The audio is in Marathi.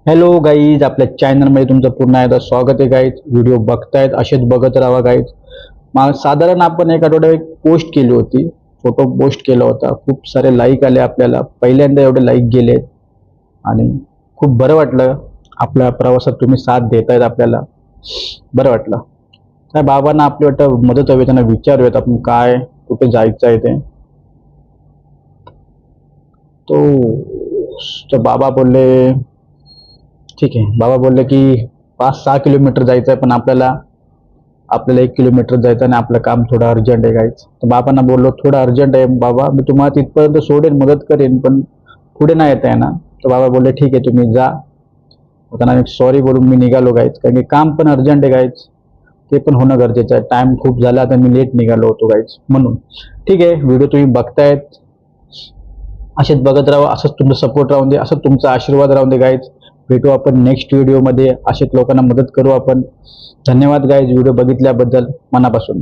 हॅलो गाईज, आपल्या चॅनलमध्ये तुमचं पुन्हा एकदा स्वागत आहे गाईज. व्हिडिओ बघतायत असेच बघत राहा गाईज. मग साधारण आपण एक आठवड्यात एक पोस्ट केली होती, फोटो पोस्ट केला होता. खूप सारे लाईक आले आपल्याला, पहिल्यांदा एवढे लाईक गेलेत आणि खूप बरं वाटलं. आपल्या प्रवासात तुम्ही साथ देतायत, आपल्याला बरं वाटलं. त्या बाबांना आपली वाटतं मदत हवी, त्यांना विचारूयात आपण काय कुठे जायचं आहे ते. तो बाबा बोलले ठीक आहे. बाबा बोलले की 5-6 किलोमीटर जायचं आहे, पण आपल्याला आपल्याला 1 किलोमीटर जायचं आणि आपलं काम थोडं अर्जंट आहे गाईच. तर बाबांना बोललो थोडं अर्जंट आहे बाबा, मी तुम्हाला तिथपर्यंत सोडेन, मदत करेन, पण पुढे नाही येत आहे ना. तर बाबा बोलले ठीक आहे तुम्ही जा. मग त्यांना सॉरी बोलून मी निघालो गाईच, कारण की काम पण अर्जंट आहे गाईच, ते पण होणं गरजेचं आहे. टाइम खूप झाला, आता मी लेट निघालो होतो गाईच म्हणून. ठीक आहे, व्हिडिओ तुम्ही बघतायत असेच बघत राहा, असंच तुमचा सपोर्ट राहून दे, असंच तुमचा आशीर्वाद राहून दे गाईज. भेटू आपण नेक्स्ट व्हिडिओमध्ये, असेच लोकांना मदत करू आपण. धन्यवाद गाईज व्हिडिओ बघितल्याबद्दल मनापासून.